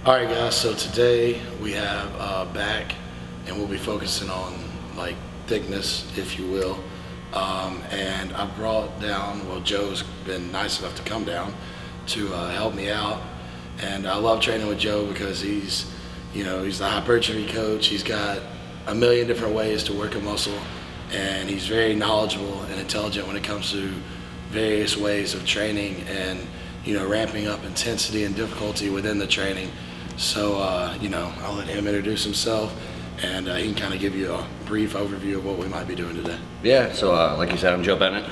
Alright guys, so today we have back, and we'll be focusing on like thickness, if you will. And I brought down, well, Joe's been nice enough to come down to help me out. And I love training with Joe because he's the hypertrophy coach. He's got a million different ways to work a muscle, and he's very knowledgeable and intelligent when it comes to various ways of training and ramping up intensity and difficulty within the training. So I'll let him introduce himself, and he can kind of give you a brief overview of what we might be doing today. Yeah, so like you said, I'm Joe Bennett.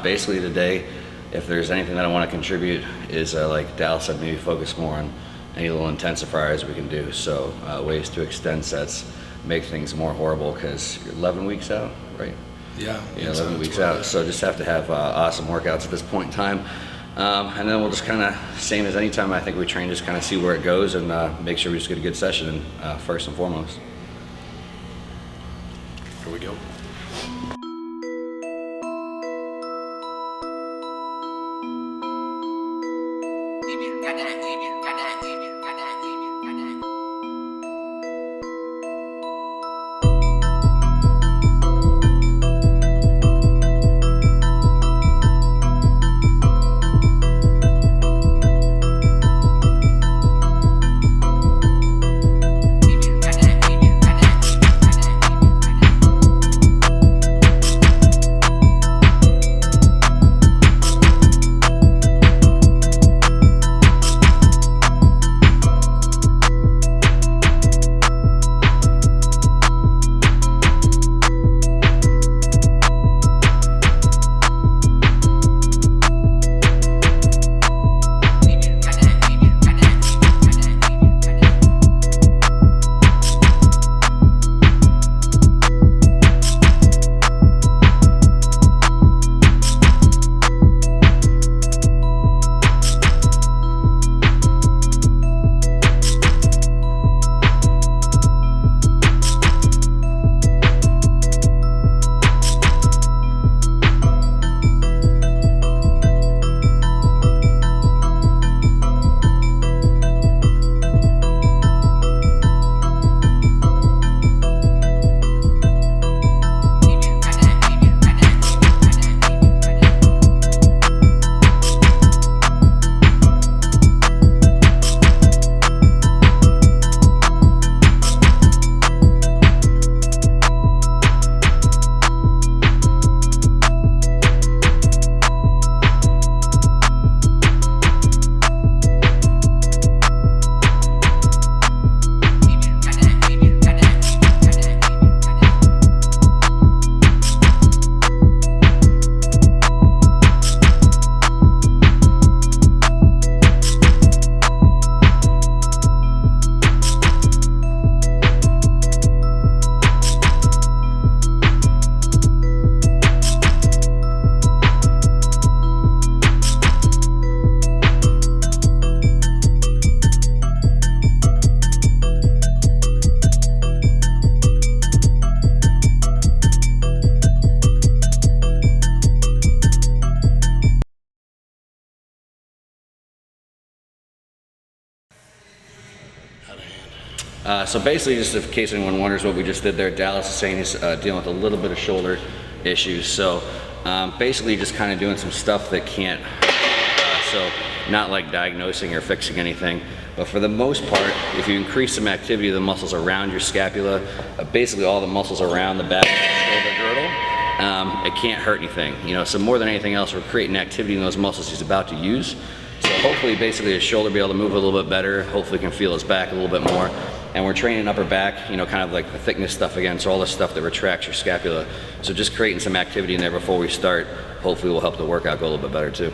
Basically today, if there's anything that I want to contribute is like Dallas said, maybe focus more on any little intensifiers we can do. So ways to extend sets, make things more horrible because you're 11 weeks out, right? Yeah, 11 weeks out. So just have to have awesome workouts at this point in time. And then we'll just kind of, same as any time I think we train, just kind of see where it goes and make sure we just get a good session first and foremost. Here we go. So basically, just in case anyone wonders what we just did there, Dallas is saying he's dealing with a little bit of shoulder issues. So basically just kind of doing some stuff that can't, so not like diagnosing or fixing anything, but for the most part, if you increase some activity of the muscles around your scapula, basically all the muscles around the back of the shoulder girdle, it can't hurt anything. So more than anything else, we're creating activity in those muscles he's about to use. So hopefully basically his shoulder will be able to move a little bit better, hopefully can feel his back a little bit more. And we're training upper back, kind of like the thickness stuff again, so all the stuff that retracts your scapula. So just creating some activity in there before we start, hopefully will help the workout go a little bit better too.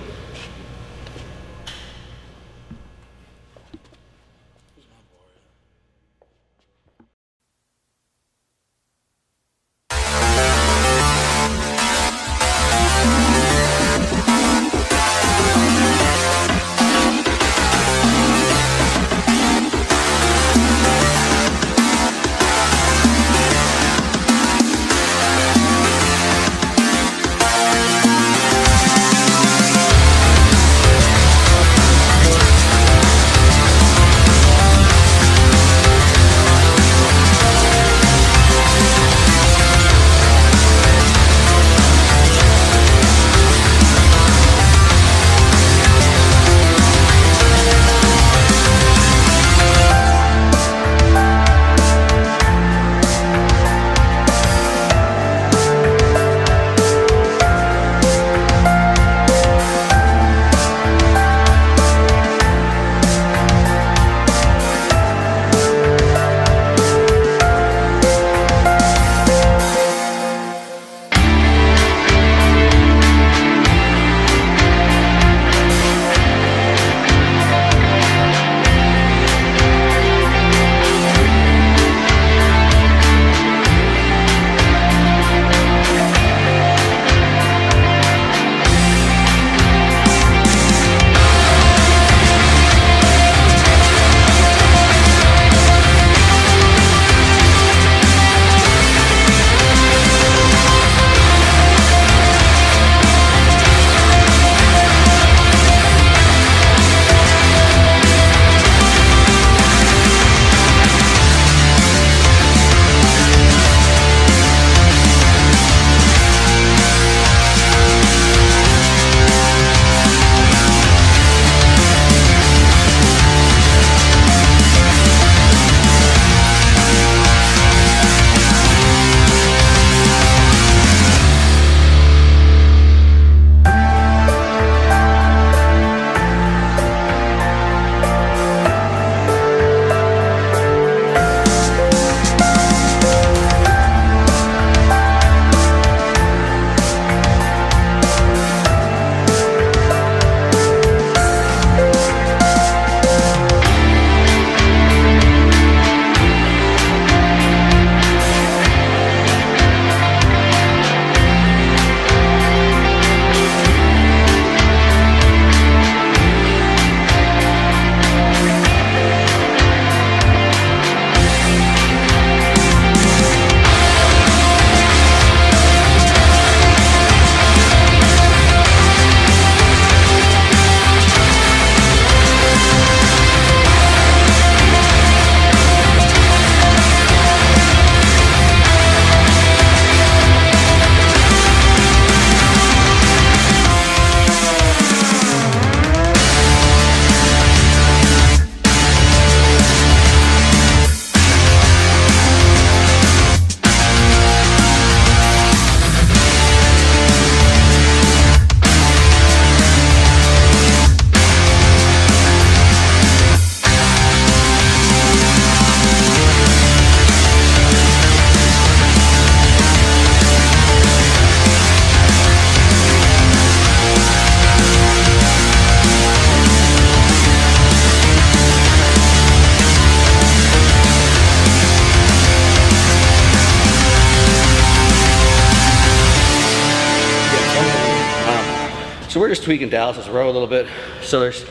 So we're just tweaking Dallas's row a little bit. So there's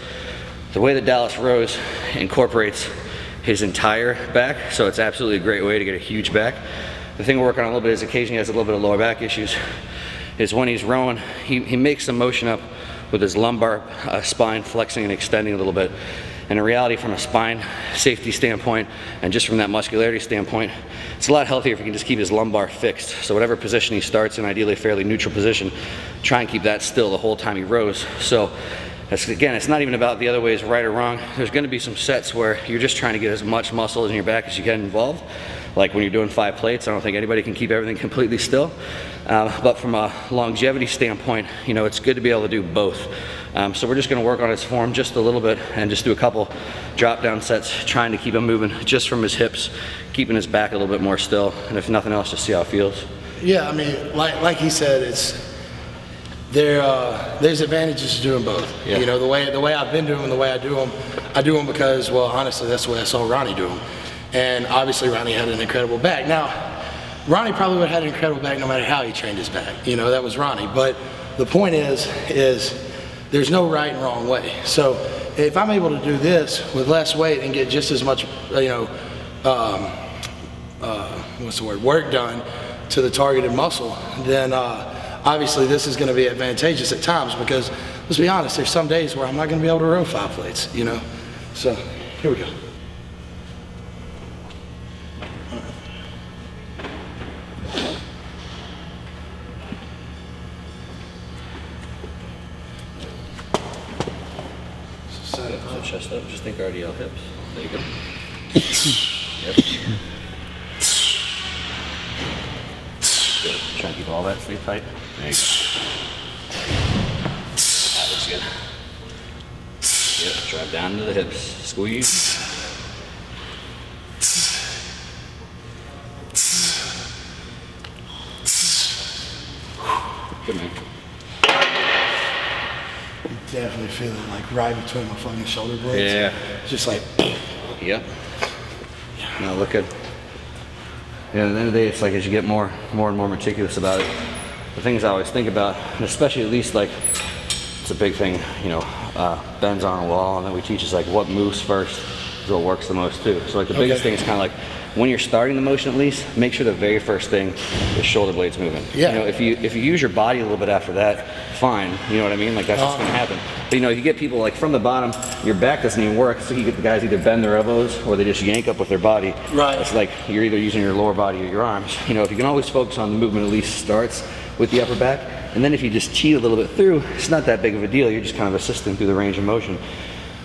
the way that Dallas rows incorporates his entire back, so it's absolutely a great way to get a huge back. The thing we're working on a little bit is occasionally he has a little bit of lower back issues, is when he's rowing, he makes some motion up with his lumbar spine flexing and extending a little bit. And in reality, from a spine safety standpoint and just from that muscularity standpoint, it's a lot healthier if he can just keep his lumbar fixed. So whatever position he starts in, ideally a fairly neutral position, try and keep that still the whole time he rows. So again, it's not even about the other way is right or wrong. There's going to be some sets where you're just trying to get as much muscle in your back as you can involved. Like when you're doing 5 plates, I don't think anybody can keep everything completely still. But from a longevity standpoint, you know, it's good to be able to do both. So we're just going to work on his form just a little bit and just do a couple drop down sets, trying to keep him moving just from his hips, keeping his back a little bit more still, and if nothing else, just see how it feels. Yeah, I mean, like he said, there's advantages to doing both. Yeah. You know, the way I've been doing them, the way I do them because, well, honestly, that's the way I saw Ronnie do them. And obviously Ronnie had an incredible back. Now, Ronnie probably would have had an incredible back no matter how he trained his back. You know, that was Ronnie. But the point is there's no right and wrong way. So if I'm able to do this with less weight and get just as much, you know, work done to the targeted muscle, then obviously this is going to be advantageous at times, because let's be honest, there's some days where I'm not going to be able to row 5 plates, you know. So here we go. So chest up, just think RDL hips. There you go. Yep. Good. Try and keep all that stay tight. There you go. That looks good. Yep, drive down to the hips. Squeeze. Good, man. Definitely feeling like right between my fucking shoulder blades. Yeah. Just like. Yep. No, look good. Yeah, at the end of the day, it's like as you get more and more meticulous about it, the things I always think about, and especially at least like, it's a big thing, you know, Ben's on a wall, and then we teach us like what moves first is what works the most too. So like the biggest thing is kind of like, when you're starting the motion at least, make sure the very first thing is shoulder blades moving. Yeah. You know, if you use your body a little bit after that, fine. You know what I mean? Like that's what's gonna happen. But you know, you get people like from the bottom, your back doesn't even work, so you get the guys either bend their elbows or they just yank up with their body. Right. It's like you're either using your lower body or your arms. You know, if you can always focus on the movement, at least starts with the upper back, and then if you just cheat a little bit through, it's not that big of a deal. You're just kind of assisting through the range of motion.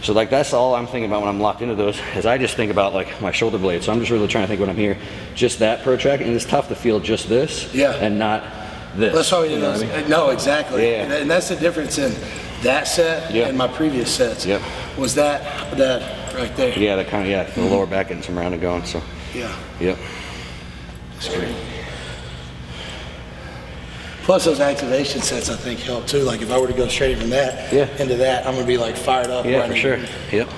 So like that's all I'm thinking about when I'm locked into those, is I just think about like my shoulder blades. So I'm just really trying to think when I'm here, just that protract, and it's tough to feel just this and not this. That's how you know what I mean? No, exactly. Yeah. And that's the difference in that set and my previous sets. Yep. Was that right there. Yeah, that kind of, the lower back getting some round and going, so. Yeah. Yep. That's great. Plus those activation sets I think help too. Like if I were to go straight from that into that, I'm gonna be like fired up. Yeah, for sure. Yep.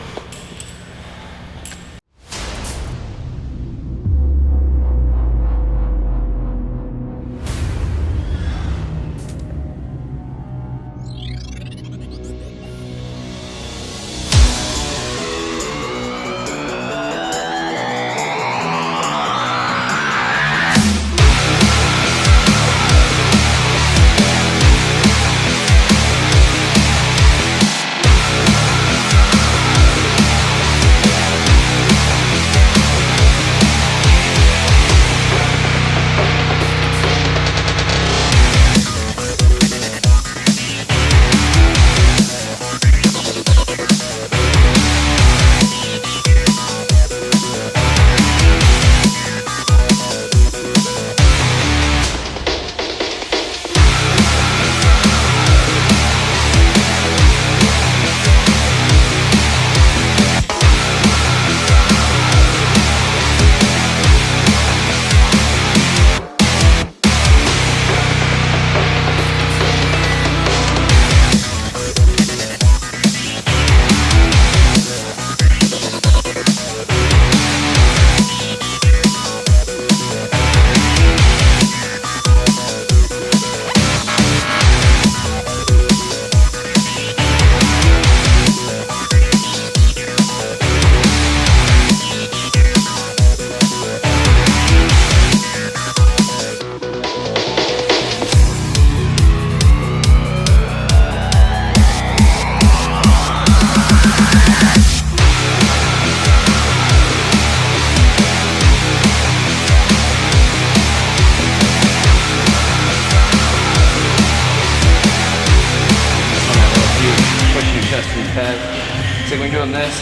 So when you're doing this,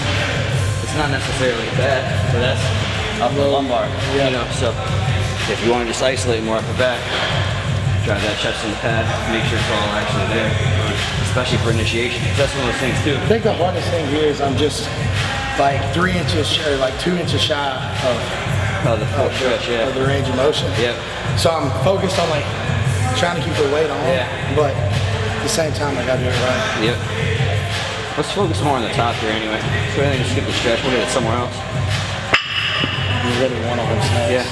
it's not necessarily bad, but that's upper lumbar, you know. So if you want to just isolate more upper back, drive that chest on the pad, make sure it's all actually there, especially for initiation. That's one of those things too. I think the hardest thing here is I'm just like 3 inches or like 2 inches shy of the full stretch, of the range of motion. Yep. So I'm focused on like trying to keep the weight on, but at the same time I gotta do it right. Yep. Let's focus more on the top here anyway. So I think just skip the stretch, we'll get it somewhere else. You ready one on those next? Yeah.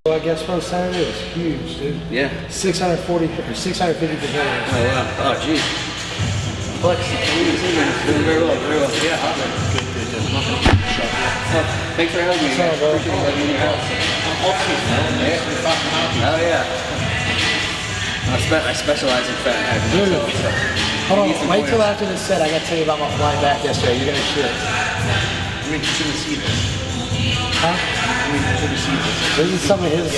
Well, I guess pro center is huge, dude. Yeah. 640 or 650 per head. Oh wow. Oh geez. Flex. Doing very well, very well. Yeah. Good. Thanks for having me. Appreciate you having me in your house. Oh yeah. I specialize in fat and happiness. Dude, So hold on, wait till after this set. I gotta tell you about my flight back yesterday. You're gonna shit. I mean, you should have seen this. Huh? I mean, you should have seen this. This is some of his.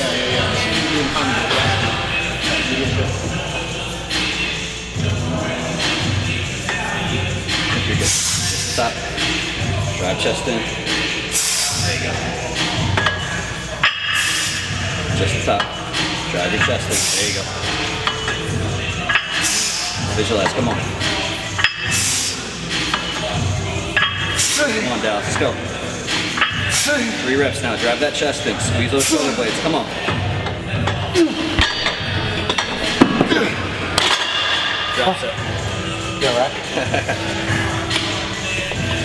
You're good. Stop. Drive chest in. There you go. Just the top. Drive your chest in. There you go. Visualize. Come on. Come on, Dallas. Let's go. 3 reps now. Drive that chest in. Squeeze those shoulder blades. Come on. Drop it. Yeah, right?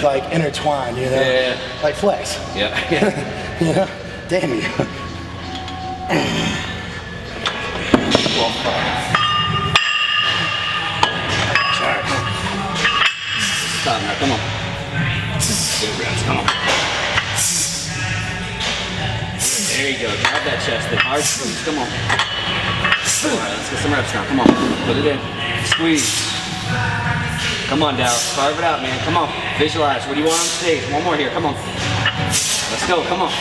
Like intertwined, you know? Yeah. Like flex. Yeah. You know? Damn you. Stop now, come on. Good reps, come on. There you go, drive that chest in. Hard squeeze, come on. Alright, let's get some reps now, come on. Put it in, squeeze. Come on, Dallas, carve it out, man, come on. Visualize, what do you want on stage? One more here, come on. Let's go, come on.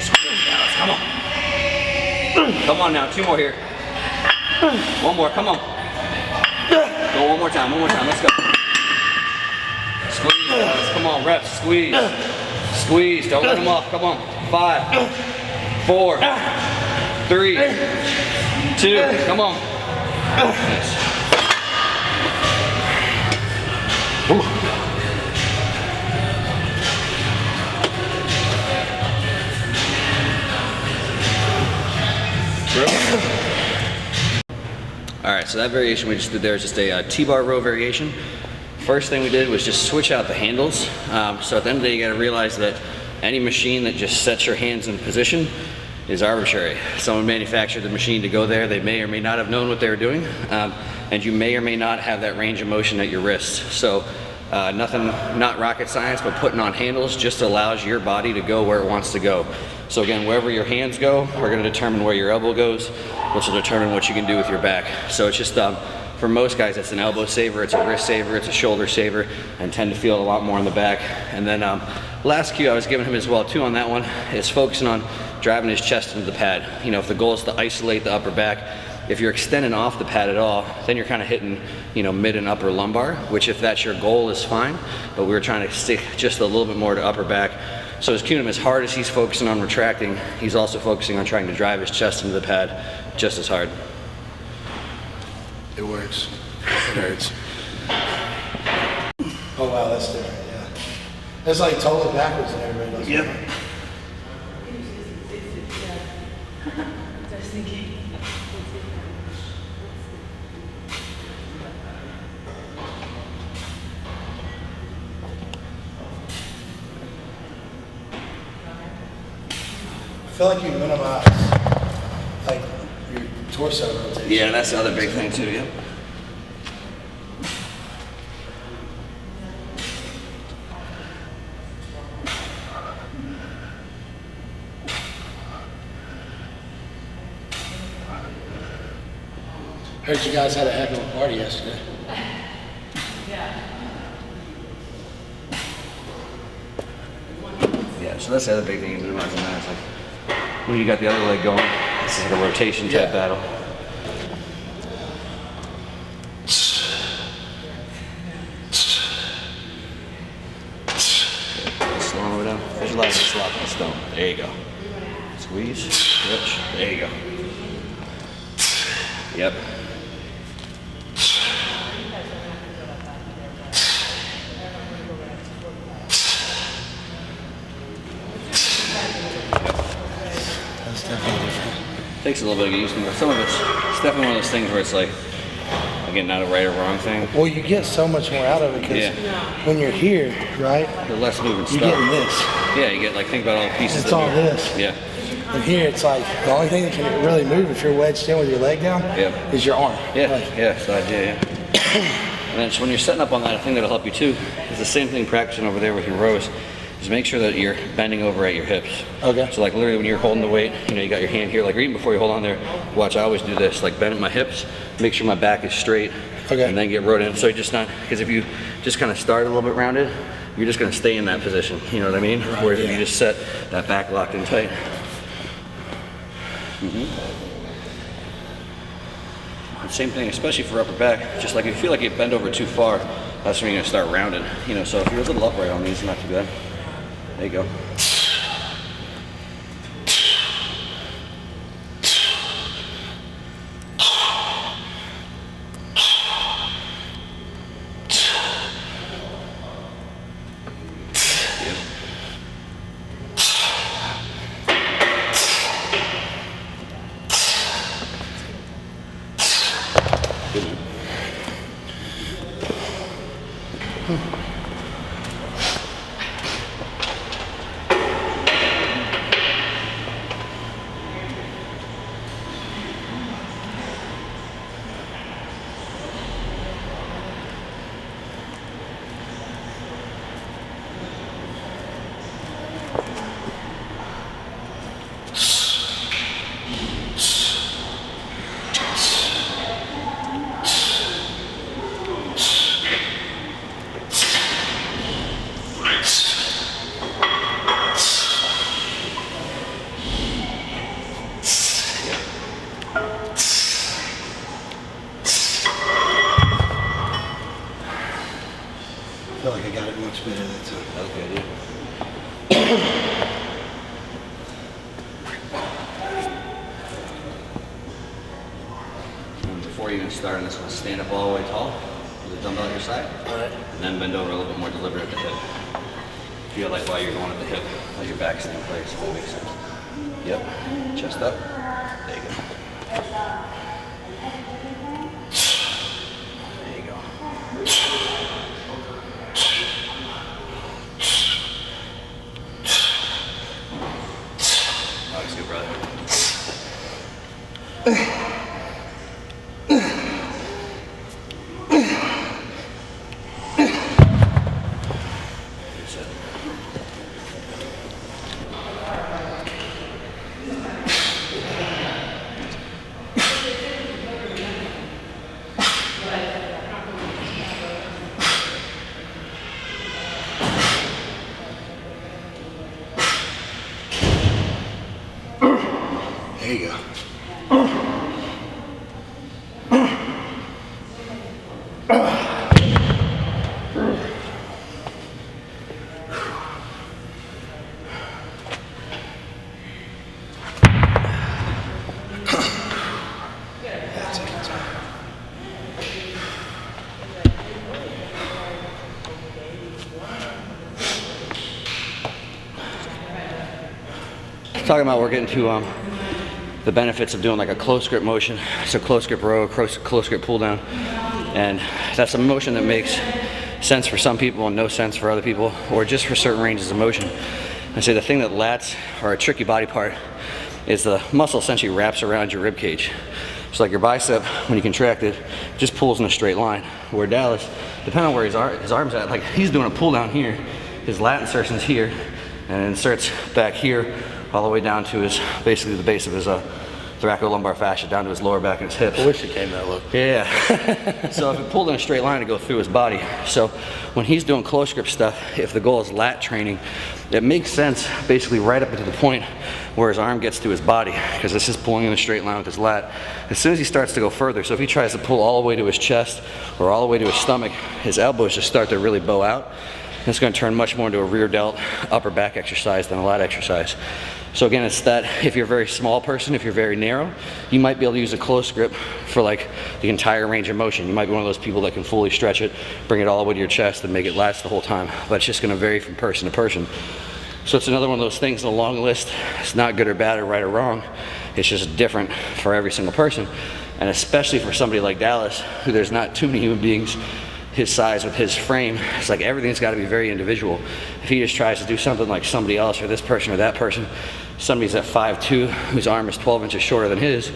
Squeeze, Dallas, come on. Come on now, 2 more here. 1 more, come on. Go one more time, let's go. Squeeze, Dallas, come on, reps, squeeze. Squeeze, don't let them off, come on. 5, 4, 3, 2, come on. Nice. All right, so that variation we just did there is just a T-bar row variation. First thing we did was just switch out the handles. So at the end of the day, you gotta realize that any machine that just sets your hands in position is arbitrary. Someone manufactured the machine to go there. They may or may not have known what they were doing, and you may or may not have that range of motion at your wrist. So nothing, not rocket science, but putting on handles just allows your body to go where it wants to go. So again, wherever your hands go are gonna determine where your elbow goes, which will determine what you can do with your back. So it's just, for most guys, it's an elbow saver, it's a wrist saver, it's a shoulder saver, and tend to feel it a lot more in the back. And then last cue I was giving him as well too on that one is focusing on driving his chest into the pad. You know, if the goal is to isolate the upper back, if you're extending off the pad at all, then you're kind of hitting, you know, mid and upper lumbar, which if that's your goal is fine, but we were trying to stick just a little bit more to upper back. So as cueing him, as hard as he's focusing on retracting, he's also focusing on trying to drive his chest into the pad just as hard. It works. It hurts. Oh wow, that's different, yeah. It's like totally backwards and everybody does it. Yep. I feel like you minimize like your torso rotation. Yeah, that's the other big thing too, yeah. Heard you guys had a heck of a party yesterday. Yeah, so that's the other big thing in minimizing that. It's like when you got the other leg going, this is like a rotation type battle. stone. Visualize it slopping the stone. There you go. Squeeze, stretch. There you go. Yep. That's definitely different. Takes a little bit to get used to, but some of it's definitely one of those things where it's like, again, not a right or wrong thing. Well, you get so much more out of it because when you're here, right? The less moving stuff. You're getting this. Yeah, you get like, think about all the pieces. It's all this. Yeah. And here it's like the only thing that can really move if you're wedged in with your leg down is your arm. Yeah, Like, yeah, that's the idea, yeah. And then so when you're setting up on that, a thing that'll help you too is the same thing practicing over there with your rows. Is make sure that you're bending over at your hips. Okay. So like literally when you're holding the weight, you know, you got your hand here, like even before you hold on there, watch, I always do this, like bend at my hips, make sure my back is straight, and then get rode in. So you're just not, because if you just kind of start a little bit rounded, you're just gonna stay in that position, you know what I mean? Right, whereas if you just set that back locked in tight. Same thing, especially for upper back, just like if you feel like you bend over too far, that's when you're gonna start rounding, you know, so if you're a little upright on these, not too bad. There you go. I feel like I got it much better that time. That was good, yeah. Before you even start on this one, stand up all the way tall with a dumbbell at your side. Alright. And then bend over a little bit more deliberate at the hip. Feel like while you're going at the hip, let your back stay in place, if that makes sense. Yep. Chest up. There you go. There you go. Looks good, brother. There you go. That's it. Talking about we're getting to the benefits of doing like a close grip motion. So close grip row, close grip pull down. And that's a motion that makes sense for some people and no sense for other people, or just for certain ranges of motion. I say the thing that lats are a tricky body part is the muscle essentially wraps around your rib cage. So like your bicep, when you contract it, just pulls in a straight line. Where Dallas, depending on where his arm's at, like he's doing a pull down here, his lat insertion's here, and it inserts back here all the way down to his, basically the base of his thoracolumbar fascia, down to his lower back and his hips. I wish it came that look. Yeah. So if it pulled in a straight line to go through his body. So when he's doing close grip stuff, if the goal is lat training, it makes sense basically right up to the point where his arm gets to his body, because this is pulling in a straight line with his lat. As soon as he starts to go further, so if he tries to pull all the way to his chest or all the way to his stomach, his elbows just start to really bow out. It's going to turn much more into a rear delt upper back exercise than a lat exercise. So again, it's that if you're a very small person, if you're very narrow, you might be able to use a close grip for like the entire range of motion. You might be one of those people that can fully stretch it, bring it all the way to your chest and make it last the whole time. But it's just going to vary from person to person. So it's another one of those things on the long list. It's not good or bad or right or wrong. It's just different for every single person. And especially for somebody like Dallas, who there's not too many human beings his size with his frame. It's like everything's got to be very individual. If he just tries to do something like somebody else or this person or that person, somebody's at 5'2", whose arm is 12 inches shorter than his,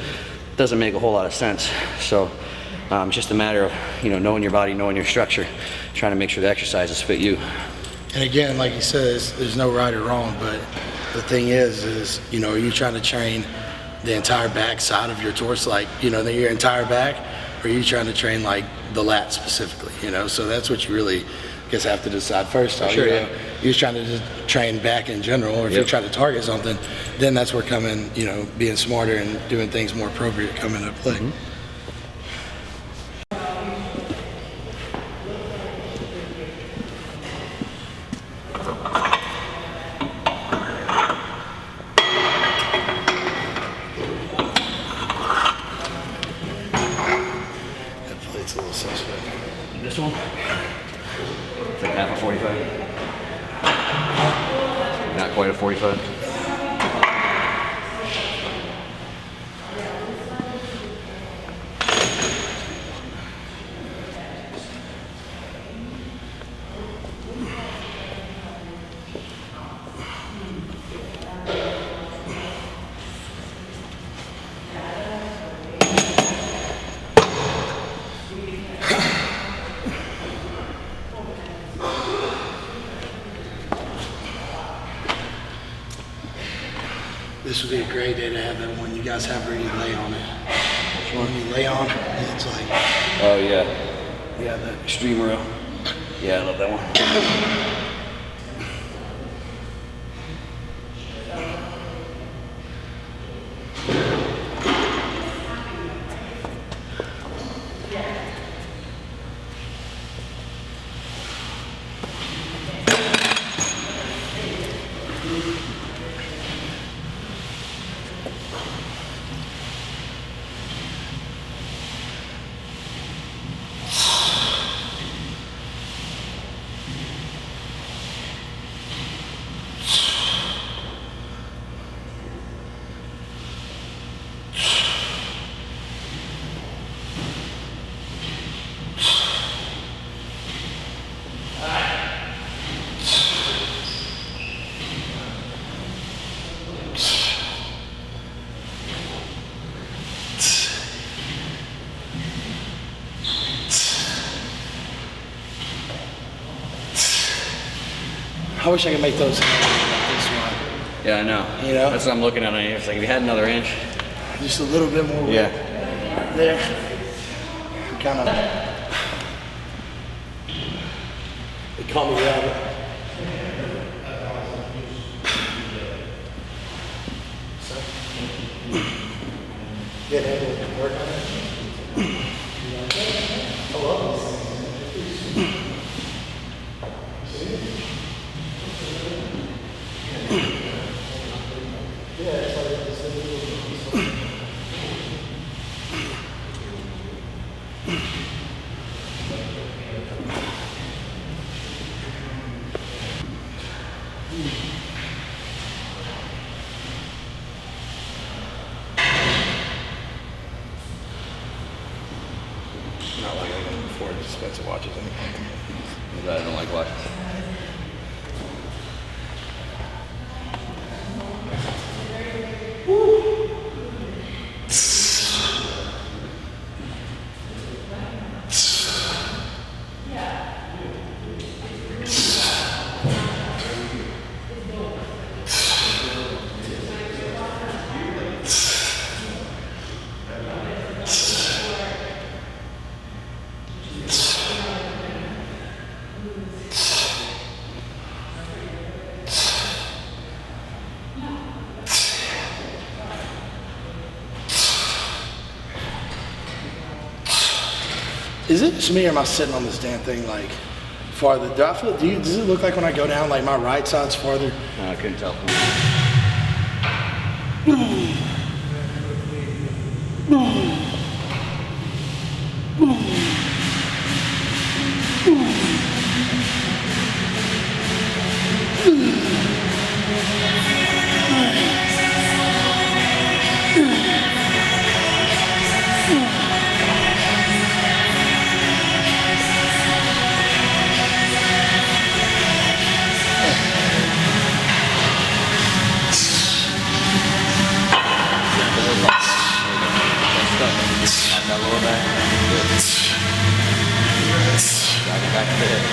doesn't make a whole lot of sense. So it's just a matter of, you know, knowing your body, knowing your structure, trying to make sure the exercises fit you. And again, like he says, there's no right or wrong, but the thing is, you know, are you trying to train the entire back side of your torso, like, you know, your entire back, or are you trying to train like the lat specifically, you know? So that's what you really, I guess, have to decide first. Sure, you know, yeah. You're trying to just train back in general, or if you're trying to target something, then that's where coming, you know, being smarter and doing things more appropriate come into play. Mm-hmm. That plate's a little suspect. This one? It's like half a 45. Not quite a 45. This would be a great day to have that one you guys have where you lay on it. When you lay on it, it's like, Oh yeah. yeah, the Extreme row. Yeah, I love that one. I wish I could make those like this one. Yeah, I know. You know? That's what I'm looking at on here. It's like if you had another inch. Just a little bit more weight Yeah. there. Kind of. They call me Robert. Get able to work on it. Hello. Not like I did before, just expensive watches anymore. I don't like watches. Is it just me or am I sitting on this damn thing like farther. Does it look like when I go down, like my right side's farther? No, I couldn't tell. That lower back. Good. Drag it back to the hip.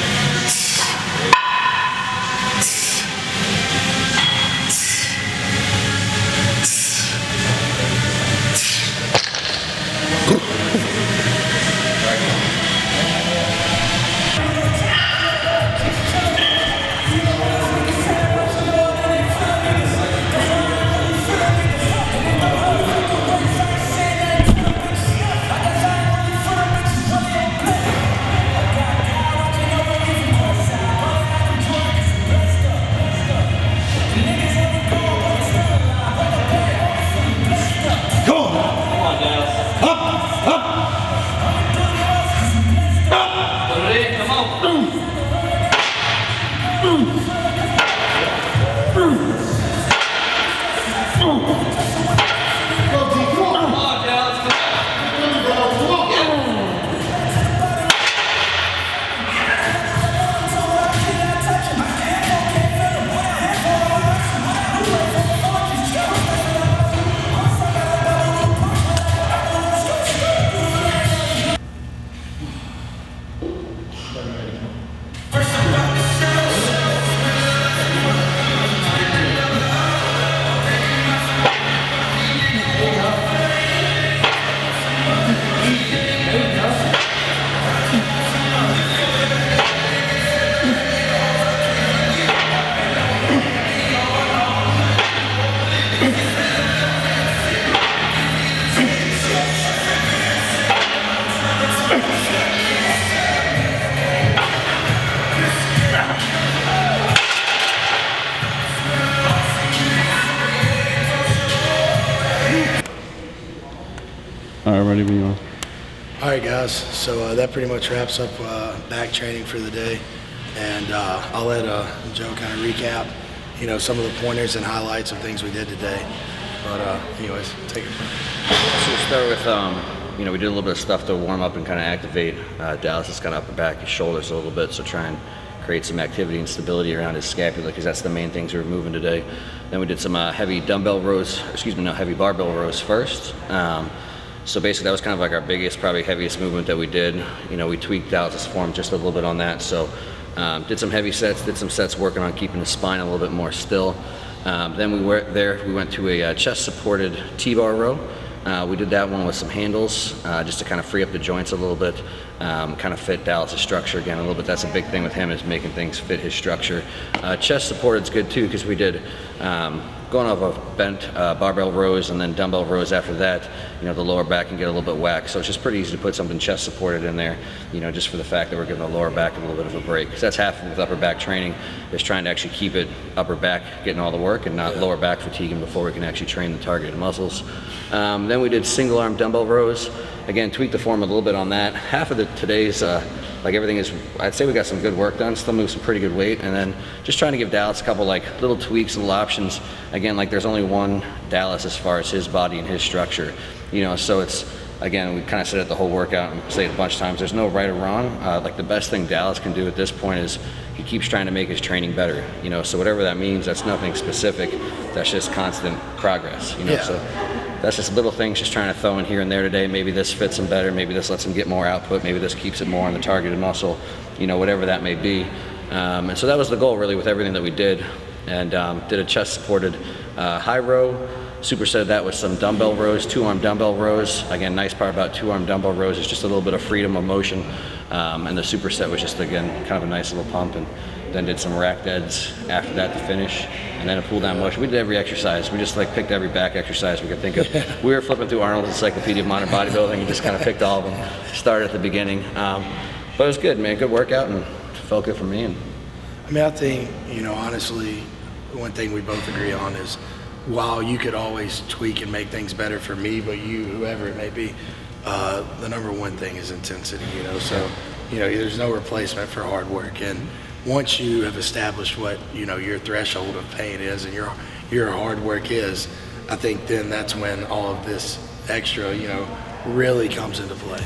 All right, ready when you are. All right, guys. So that pretty much wraps up back training for the day, and I'll let Joe kind of recap, some of the pointers and highlights of things we did today. But anyways, take it. So we'll start with, we did a little bit of stuff to warm up and kind of activate Dallas's kind of upper back, his shoulders a little bit. So try and create some activity and stability around his scapula, because that's the main things we were moving today. Then we did some heavy barbell rows first. So basically that was kind of like our biggest, probably heaviest movement that we did. We tweaked Dallas's form just a little bit on that. So did some heavy sets, did some sets working on keeping the spine a little bit more still. Then we went to a chest supported T-bar row. We did that one with some handles, just to kind of free up the joints a little bit, kind of fit Dallas's structure again a little bit. That's a big thing with him, is making things fit his structure. Chest supported is good too, because we did going off of bent barbell rows and then dumbbell rows after that. The lower back can get a little bit whack, so it's just pretty easy to put something chest supported in there, just for the fact that we're giving the lower back a little bit of a break. Because that's half of upper back training, is trying to actually keep it upper back getting all the work and not lower back fatiguing before we can actually train the targeted muscles. Then we did single arm dumbbell rows. Again, tweaked the form a little bit on that. Half of today's everything is, I'd say we got some good work done, still moved some pretty good weight, and then just trying to give Dallas a couple little tweaks, little options. Again, there's only one Dallas as far as his body and his structure, so it's, again, we kind of said it the whole workout and say it a bunch of times, there's no right or wrong. The best thing Dallas can do at this point is he keeps trying to make his training better, so whatever that means, that's nothing specific, that's just constant progress, so that's just little things, just trying to throw in here and there today. Maybe this fits him better, maybe this lets him get more output, maybe this keeps it more on the targeted muscle, whatever that may be. And so that was the goal really with everything that we did. And did a chest supported high row, superset that with some dumbbell rows, 2-arm dumbbell rows. Again, nice part about 2-arm dumbbell rows is just a little bit of freedom of motion. And the superset was just, again, kind of a nice little pump. And then did some rack deads after that to finish, and then a pull down motion. We did every exercise. We just picked every back exercise we could think of. We were flipping through Arnold's Encyclopedia of Modern Bodybuilding and just kind of picked all of them. Started at the beginning. But it was good, man. Good workout, and felt good for me. And I mean, I think, honestly, one thing we both agree on is while you could always tweak and make things better for me, but you, whoever it may be, the number one thing is intensity, So, there's no replacement for hard work. And once you have established what, your threshold of pain is and your hard work is, I think then that's when all of this extra, really comes into play.